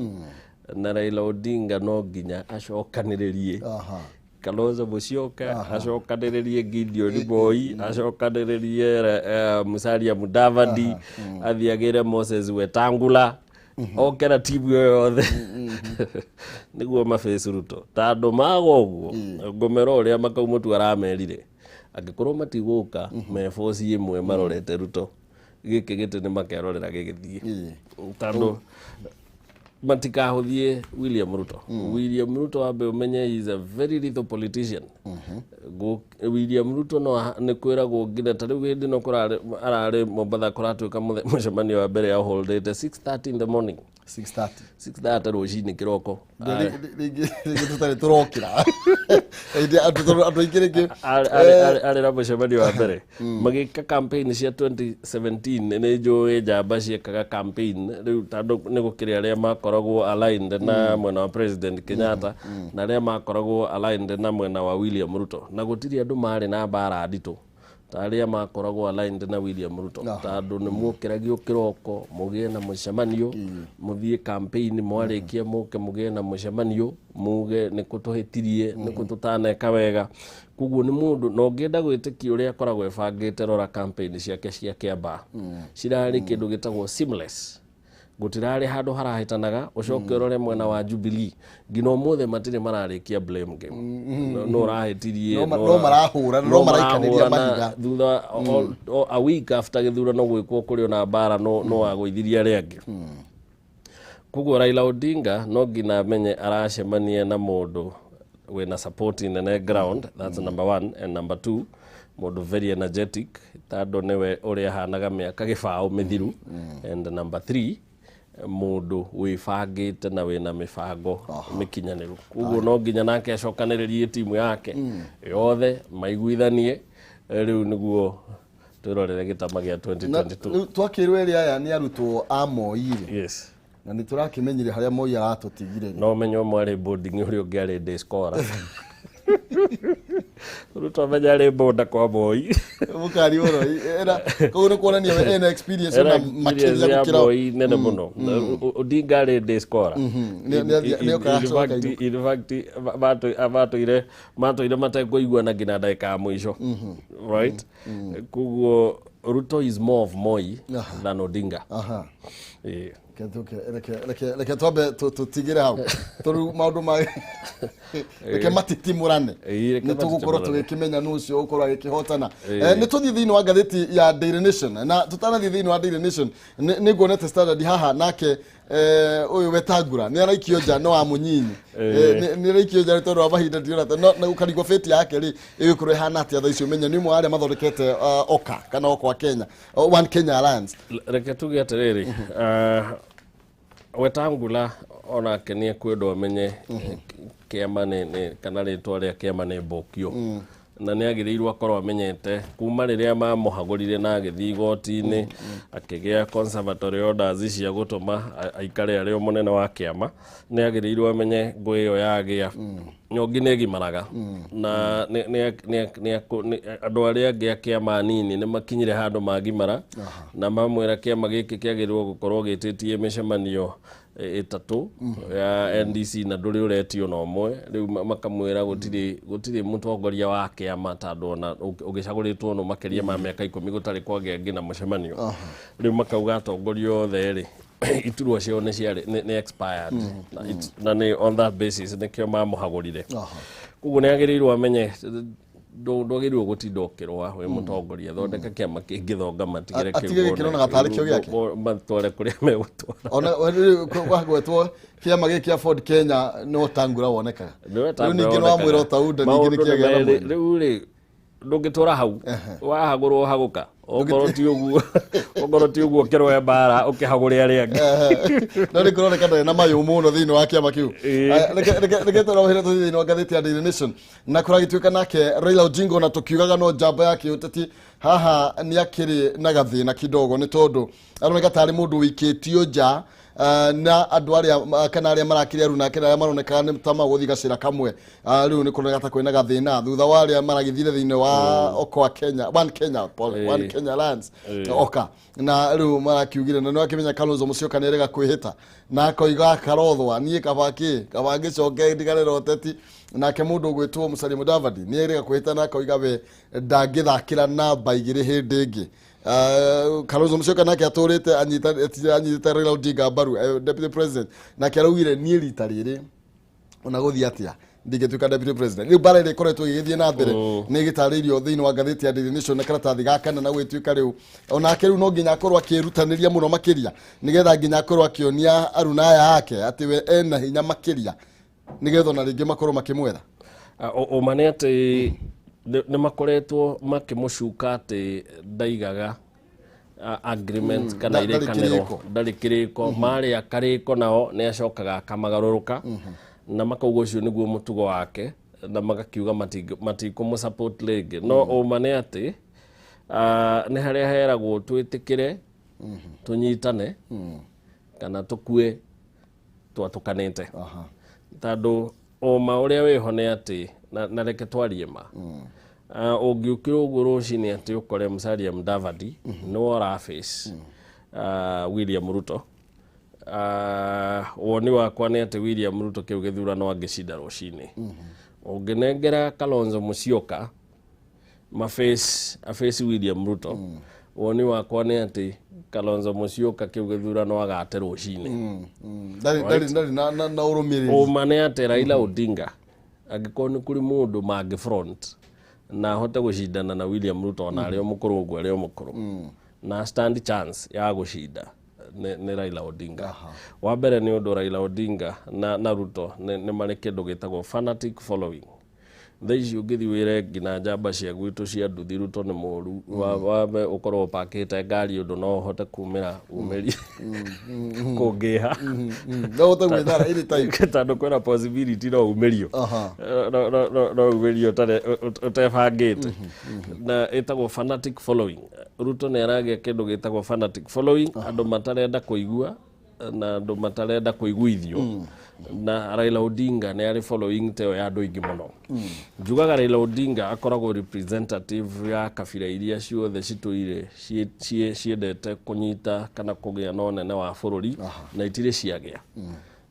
Na Raila Odinga no nginya acokanĩrĩrie Kalonzo Musyoka, acokanĩrĩrie Gideon Moi, acokanĩrĩrie Musalia Mudavadi, athiagĩre Moses Wetangula, okera timu yothe nĩguo maface Ruto. Tondũ maga ũguo ngomero ũrĩa makaumũtu aramerire angĩkorwo matigũka me force ĩmwe marorete Ruto gĩkĩ gĩtĩ nĩ makerorera gĩgĩthiĩ. Tondũ matikahũthie William Ruto. William Ruto ambe umenye he is a very lethal politician. William Ruto no nĩ kwĩragwo nginya ta rĩu hĩndĩ no ararĩ Mombatha kũratuĩka mũcemanio wa mbere ya holdete 6:30 in the morning. 6:30 rũcinĩ kĩroko. Rĩngĩ tũtarĩ tũrokĩra andũ aingĩ rĩngĩ arĩ na mũcemanio wa mbere magĩka campaign cia 2017 nĩ njũĩ njamba ciekaga campaign rĩu tondũ nĩ gũkĩrĩ arĩa makoragwo aligned na mwena wa President Kenyatta na arĩa makoragwo aligned na mwena wa William Ruto, na gũtirĩ andũ marĩ na mbara nditũ ta arĩa makoragwo aligned na William Ruto. Tondũ nĩ mũkĩragio kĩroko mũgĩe na mũcemanio mũthiĩ campaign mwarĩkia mũke mũgĩe na mũcemanio muge nĩ kũtũhĩtirie nĩ kũtũtaneka wega. Koguo nĩ mũndũ no ngĩenda gwĩtĩkia ũrĩa akoragwo ebangĩte rora campaign ciake cia Kiama cirarĩ kĩndũ gĩtagwo seamless. Gũtirarĩ handũ harahĩtanaga ũcoke ũrore mwena wa Jubilee ngina ũmũthĩ matirĩ mararĩkia blame game. No rahĩtirie no marahũra no maraikanĩria mahiga thutha a week after gĩthurano gwĩkwo kũrĩ ona mbara no agũithirie arĩa angĩ. Koguo Raila Odinga no ngina amenye aracemania na mũndũ wĩna support nene ground. That's number one. And number two, mũndũ very energetic tondũ nĩwe ũrĩa ahanaga mĩaka gĩbaũ mĩthiru. And number three, mũndũ wĩbangĩte na wĩna mĩbango mĩkinyanĩru. Koguo no nginya nake acokanĩrĩrie timu yake yothe maiguithanie rĩu nĩguo twĩrorere gĩtama gĩa 2022. Twakĩrwo ĩrĩa aya nĩ arutwo a Moi-rĩ. Yes. Na nĩ tũrakĩmenyire harĩa Moi aratũtigire. No menyo mwarĩ boarding ũrĩa ũngĩ arĩ day scorer. Ruto amenya arĩ bonda kwa Moi. Mũkari ũro koguo nĩ kuonania ena experience na makĩria gũkĩra Moi nene mũno. Odinga arĩ day scorer. In fact matũire matekũiguana nginya ndagĩka ya mũico. Right? Koguo Ruto is more of Moi than Odinga. Reke twambe tũtigĩre hau tũrĩu maũndũ ma reke matitimũrane nĩ tũgũkorwo tũgĩkĩmenya nũ ũcio ũkorwo agĩkĩhotana. Nĩ tũthiĩ thĩinĩ wa ngathĩti ya Daily Nation na tũtanathiĩ thĩinĩ wa Daily Nation nĩ nguonete Standard haha nake ũyũ Wetangula nĩ araikio nja no amũnyinyi nĩ araikio nja tondũ wa mahinda ndirona na ũkarigwo fate yake rĩ ĩgũkorwo ĩhana atĩa thaa icio menya nĩ ũmwe arĩa mathondekete OKA kana OKA Kenya One Kenya Alliance. Reke tuge atĩrĩrĩ Wetangula onake nĩ ekwendwo amenye Kiama nĩ kana rĩtwa rĩa Kiama nĩ mbũkio na nĩ agĩrĩirwo akorwo amenyete kuma rĩrĩa mamũhagũrire na agĩthiĩ igoti-inĩ akĩgĩa conservatory orders cia gũtũma aikare arĩ o mũnene wa Kiama. Nĩ agĩrĩirwo amenye ngũĩ ĩyo yagĩa nyongi nä gimaraga na andå arä angä a kä ama nini nä makinyire handå magimara na mamwä kä ama gä kä kä agä rä gå korwo gä tä tie mä cemanio ĩtatũ ya NDC na ndũrĩ ũretio na ũmwe rĩu makamwĩra gũtirĩ mũtongoria wa kĩama tondũ ona ũgĩcagũrĩtwo no makĩria ma mĩaka 10 gũtarĩ kwagĩa ngina mũcemanio rĩu makauga atongoria othe rĩ iturwa cio nĩ expired na nĩ on that basis nĩkĩo mamũhagũrire koguo nĩ agĩrĩirwo amenye ndwagĩrĩirwo gũtinda ũkĩrũa wĩ mũtongoria thondeka kĩama kĩngĩthonga matigĩre kĩu matware kũrĩa megũtwara ona kwagwetwo kĩama gĩkĩ Ford Kenya no tangura wonekaga rĩu ningĩ no amwĩra ũtaunda ningĩ nĩkĩagĩa rĩu rĩ ndũngĩtũra hau wahagũrwo hagũka okorwo ti ũguo kĩrwe mbara ũkĩhagũre arĩa angĩ no nĩ kũroneka ndarĩ na mayũ mũno thĩinĩ wa kĩama kĩu reke tũrohere thĩinĩ wa ngathĩti ya Daily Nation na kũragĩtuĩka nake Raila Odinga na tũkiugaga no njamba ya kĩũteti haha nĩ akĩrĩ na gathĩna kidogo nĩ tondũ aroneka tarĩ mũndũ wĩkĩtio nja na andũ arĩa kana arĩa marakĩrĩa rĩu nake arĩa maronekaga nĩ ta magũthiĩ gacĩra kamwe rĩu nĩ kũroneka ta kwĩna gathĩna thutha wa arĩa maragĩthire thĩinĩ wa Oka Kenya One Kenya Lands Oka na rĩu marakiugire na nĩ wakĩmenya Kalonzo Musyoka nĩ erega kwĩhĩta na akoiga akarothwa niĩ kabangĩcoke ndigarĩra ũteti nake mũndũ ũgwĩtwo Musalia Mudavadi nĩ erega kwĩhĩta na akoiga we ndangĩthakĩra namba igĩrĩ hĩndĩ ĩngĩ Kalonzo Musyoka nake atũrĩte anyitĩte Raila Odinga mbaru deputy president nake araugire niĩ rita rĩrĩ ona gũthiĩ atĩa ndingĩtuĩka deputy president rĩu mbara ĩrĩa ĩkoretwo ĩgĩthiĩ na mbere nĩ ĩgĩtarĩirio thĩinĩ wa ngathĩti ya Daily Nation na karatathi gaka na gwĩtuĩka rĩu onake rĩu no nginya akorwo akĩrutanĩria mũno makĩria nĩgetha nginya akorwo akĩonia aruna aya ake atĩ we ena hinya makĩria nĩgetha ona rĩngĩ makorwo makĩmwetha ũma nĩ atĩ nĩ makoretwo makĩmũcuka atĩ ndaigaga agreement kana irekanĩro ndarĩ kĩrĩko marĩa karĩko nao nĩ acokaga akamagarũrũka na makauga ũcio nĩguo mũtugo wake na magakiuga matikũmũsupport rĩngĩ no ũma nĩ atĩ nĩ harĩa heragwo twĩtĩkĩre tũnyitane kana tũkue twatũkanĩte tondũ ũma ũrĩa wĩho nĩ atĩ na reke twarie ma ũngĩũkĩra ũguo rũcinĩ atĩ ũkore Musalia Mudavadi nĩ wora face William Ruto woni wakwa nĩ atĩ William Ruto kĩu gĩthurano angĩcinda rũcinĩ ũngĩnengera Kalonzo Musyoka face William Ruto woni wakwa nĩ atĩ Kalonzo Musyoka kĩu gĩthurano agate rũcinĩ ndarĩ na ũrũmĩrĩri ũma nĩ atĩ Raila Odinga angĩkorwo nĩ kũrĩ mũndũ mangĩ front na ahote gũcindana na William Ruto na arĩa mũkũrũ ũguo arĩa mũkũrũ na stand chance ya gũcinda nĩ Raila Odinga wa mbere nĩ ũndũ Raila Odinga na Ruto nĩ marĩ kĩndũ gĩtagwo fanatic following thaa ici ũngĩthiĩ wĩre nginya njamba cia gwitũ cia nduthi Ruto nĩ mũru wambe ũkorwo ũpakĩte ngari ũndũ no ũhote kumĩra umĩri kũngĩha tondũ kwĩna possibility no umĩrio no umĩrio ũtebangĩte na ĩtagwo fanatic following Ruto nĩ aragĩa kĩndũ gĩtagwo fanatic following andũ matarenda kũigua na andũ matarenda kũiguithio na Raila Odinga nĩ arĩ following teo ya andũ aingĩ mũno njugaga Raila Odinga akoragwo representative ya kabira iria ciothe citũire ciendete kũnyita kana kũgĩa na ũnene wa bũrũri na itirĩ ciagĩa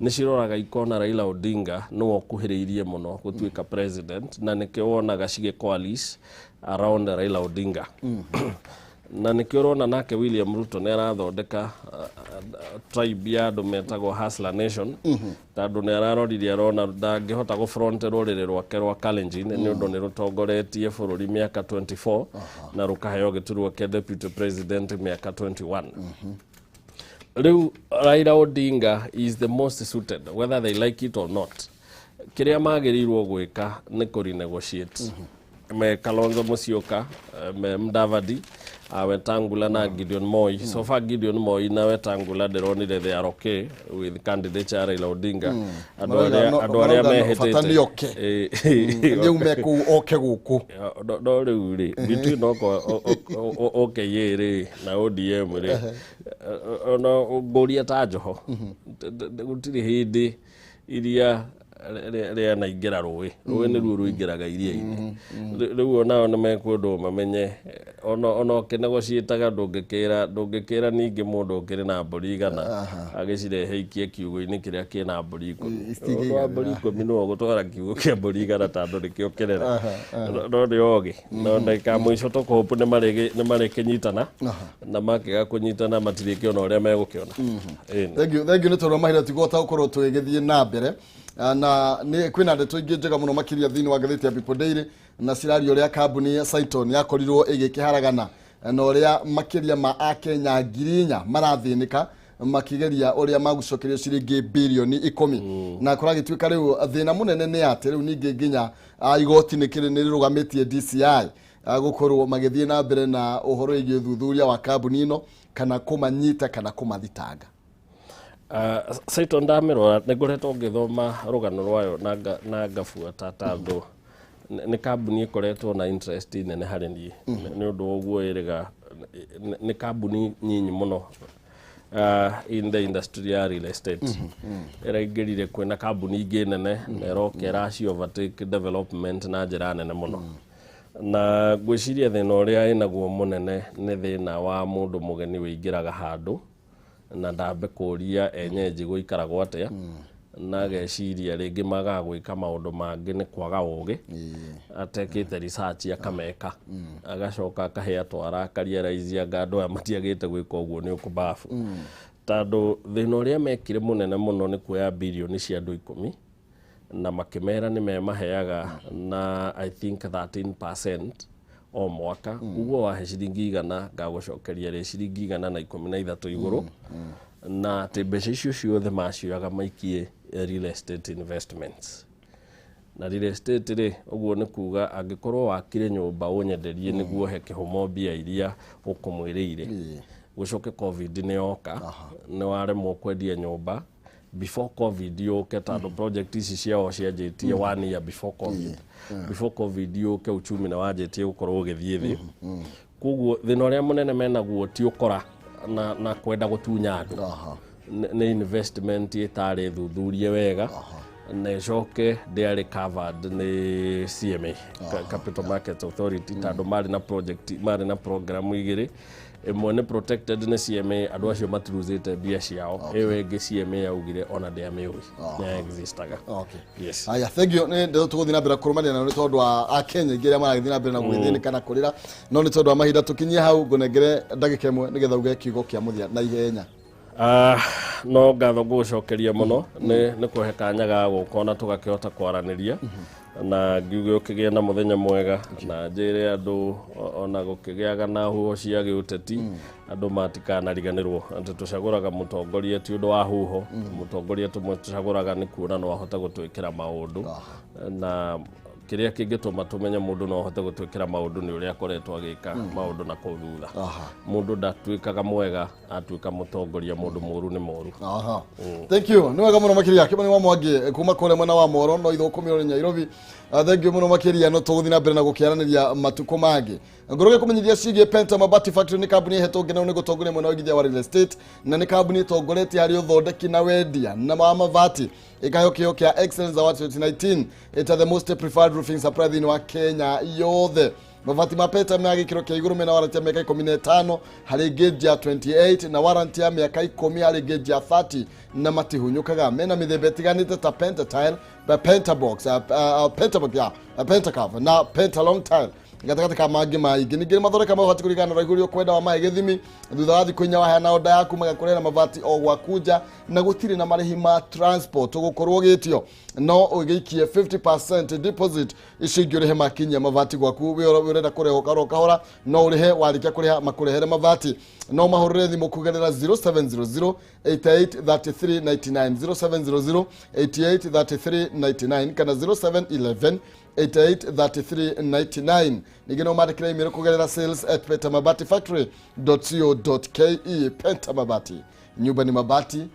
nĩ ciroraga ikona Raila Odinga nĩwe ũkuhĩrĩirie mũno gũtuĩka president na nĩkĩo wonaga cigĩ coalesce around Raila Odinga na nĩkĩo ũrona nake William Ruto nĩ arathondeka tribe ya andũ metagwo Hustler Nation tondũ nĩ ararorire arona ndangĩhota gũfront rũrĩrĩ rwake rwa Kalenjin nĩ ũndũ nĩ rũtongoretie bũrũri mĩaka 24 na rũkaheo gĩturwa kĩa deputy president mĩaka 21 rĩu Raila Odinga is the most suited whether they like it or not kĩrĩa magĩrĩirwo gwĩka nĩ kũrenegotiate me Kalonzo Musyoka me Mudavadi Wetangula na Gideon Moi so far Gideon Moi na Wetangula ndĩronire they are okay with candidate Raila Odinga andũ arĩa mehĩtĩte rĩu mekũu oke gũkũ no rĩu rĩ between okay rĩ na ODM rĩ ona ngũria ta Njoho gũtirĩ hĩndĩ iria ria na ingera rũĩ nĩ ruo rũingĩraga iria-inĩ rĩu onao nĩ mekwendwo mamenye ona ũkĩnegotiataga ndũngĩkĩra ningĩ mũndũ ũkĩrĩ na mbũri igana agĩcirehe ikie kiugũ-inĩ kĩrĩa kĩna mbũri 10 wa mbũri 10 no gũtwara kiugũ kĩa mbũri igana tondũ nĩkĩo kĩnene no nĩ ogĩ no ndagĩka mũico tokopu nĩ marĩkĩnyitana na makĩga kũnyitana matirĩkĩona ũrĩa megũkĩona. Thank you nĩ tondũ mahinda tigũhota gũkorwo tũgĩgĩthiĩ na mbere na kwĩna ndeto ingĩ njega mũno makĩria thĩinĩ wa ngathĩti ya People Daily na cirario ũrĩa kambuni ya Saiton yakorirwo ĩgĩkĩharagana na ũrĩa makĩria ma Akenya 4,000 marathĩnĩka makĩgeria ũrĩa magũcokerio ciringi bilioni 10 na kũragĩtuĩka rĩu thĩna mũnene nĩ atĩ rĩu ningĩ nginya igoti nĩ rĩrũgamĩtie DCI gũkorwo magĩthiĩ na mbere na ũhoro wĩgiĩ ũthuthuria wa kambuni ĩno kana kũmanyita kana kũmathitanga. Saiton ndamerora nĩngoretwo ngĩthoma rũgano rwayo na ngabuata tondũ nĩ kambuni ĩkoretwo na interest nene harĩ niĩ nĩ ũndũ ũguo ĩrĩga nĩ kambuni nyinyi mũno in the industry ya real estate ĩraingĩrire kwĩna kambuni ingĩ nene na ĩroka overtake development na njĩra nene mũno na gwĩciria thĩna ũrĩa ĩnaguo mũnene nĩ thĩna wa mũndũ mũgeni wĩingĩraga handũ na ndambe kũria enyeji gũikaragwo atĩa na geciria rĩngĩ magaga gwĩka maũndũ mangĩ nĩ kwaga ũgĩ atekĩte research akameka agacoka akahe atwara akarieraicia andũ aya matiagĩte gwĩka ũguo nĩ ũkũbabu tondũ thĩna ũrĩa mekire mũnene mũno nĩ kuoya bilioni cia andũ 10 na makĩmera nĩ memaheaga na I think 13% o mwaka uguo wahe ciringi igana ngagũcokeria rĩ ciringi igana na 13 igũrũ na atĩ mbeca icio ciothe macioyaga maikie real estate investments na real estate rĩ ũguo nĩ kuuga angĩkorwo wakire nyũmba ũnyenderie nĩguo he kĩhumo mbia iria ũkũmwĩrĩire gũcoke covid nĩ yoka nĩ waremwo kwendia nyũmba before covid yoke tondũ project ici ciao cianjĩtie 1 year before covid before covid yoke uchumi na wanjĩtie gũkorwo ũgĩthiĩ thĩ koguo thĩna ũrĩa mũnene menaguo ti ũkora na kwenda gũtunya andũ nĩ investment ĩtarĩ thuthurie wega na ĩcoke ndĩarĩ covered nĩ CMA Capital Market Authority tondũ marĩ na program igĩrĩ ĩmwe nĩ protected nĩ CMA andũ acio matiruzĩte mbia ciao ĩyo ĩngĩ CMA yaugire ona ndĩamĩũĩ nĩ existaga. Yes. Haya, thank you. Nĩ tũgũthiĩ na mbere kũrũmania na nĩ tondũ wa Akenya ingĩ arĩa maragĩthiĩ na mbere na gwĩthĩnĩka na kũrĩra no nĩ tondũ wa mahinda tũkinyie hau ngũnengere ndagĩka ĩmwe nĩgetha uge kiugo kĩa mũthia na ihenya. No ngatho ngũcokeria mũno nĩ kũhe kanya ga gũka na tũgakĩhota kwaranĩria na ngiuge ũkĩgĩa na mũthenya mwega na njĩre andũ ona gũkĩgĩaga na huho cia gĩũteti andũ matikanariganĩrwo atĩ tũcagũraga mũtongoria ti ũndũ wa huho mũtongoria tũcagũraga nĩ kuona no ahote gũtwĩkĩra maũndũ na kĩrĩa kĩngĩtũma tũmenye mũndũ no ahote gũtwĩkĩra maũndũ nĩ ũrĩa akoretwo agĩka maũndũ na kũu thutha mũndũ ndatuĩkaga mwega atuĩka mũtongoria mũndũ mũru nĩ mũru. Thank you. Nĩ wega mũno makĩria Kĩmani wa Mwangi kuma kũrĩa mwena wa Moro no ithũkũmĩro Nyairobi. Thank you mũno makĩria no tũgũthiĩ na mbere na gũkĩaranĩria matukũ mangĩ. Ngoroge kũmenyithia ciĩgiĩ Penta Mabati Factory nĩ kambuni ĩhetwo ngenero nĩ gũtongoria mwena wa ũigithia wa real estate na nĩ kambuni ĩtongoretie harĩ ũthondeki na wendia na mabati ĩkaheo kĩheo kĩa Excellence Award 2019 ĩta the most preferred roofing supplier thĩinĩ wa Kenya yothe. Mabati ma Penta me gĩkĩro kĩa igũrũ mena warranty ya mĩaka 15 harĩ gauge ya 28 na warranty ya mĩaka 10 harĩ gauge ya 30 na matihunyũkaga mena mĩthemba ĩtiganĩte ta Penta Tile, Penta Box, Penta Box, Penta Cover na Penta Long Tile gatagatĩ ka mangĩ maingĩ. Ningĩ mathondeka mabati kũringana na ũraihu ũrĩa ũkwenda wa maĩ gĩthimi thutha wa thikũ 4 waheana oda yaku magakũrehera mabati o gwakunja na gũtirĩ na marĩhi ma transport ũgũkorwo ũgĩtio no ũgĩikie 50% deposit icio ingĩ ũrĩhe makinyia mabati gwaku ũrenda kũrĩha kahora no ũrĩhe warĩkia kũrĩha makũrehere mabati no mahũrĩre thimũ kũgerera 0700 883399 0700 883399 kana 0711 883399. Ningĩ no mandĩkĩre email kũgerera sales@pentamabatifactory.co.ke. Penta Mabati, nyumba ni mabati,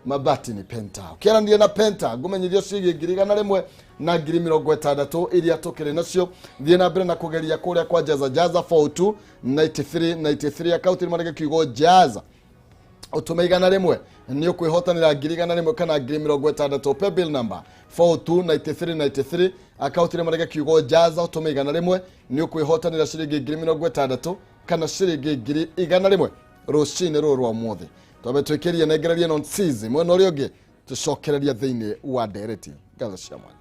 mabati ni Penta. Ũkĩaranĩria na Penta ngũmenyithia ciĩgiĩ 100 na 60 iria tũkĩrĩ nacio. Thiĩ na mbere na kũgeria kũrĩa kwa Jaza 42 93 93 akaunti nĩ marĩge kiugo Jaza utume igana rimwe ni ukwihotanira ngiri igana rimwe kana ngiri 60 pe bill number 429393 account ire marega kiugo jaza utume igana rimwe ni ukwihotanira shiringi ngiri 60 kana shiringi ngiri igana rimwe rucine rwa mothe twabe twekerie negererie non season mwene uri ugi tucokereria thiini wa dereti gatho cia mwana.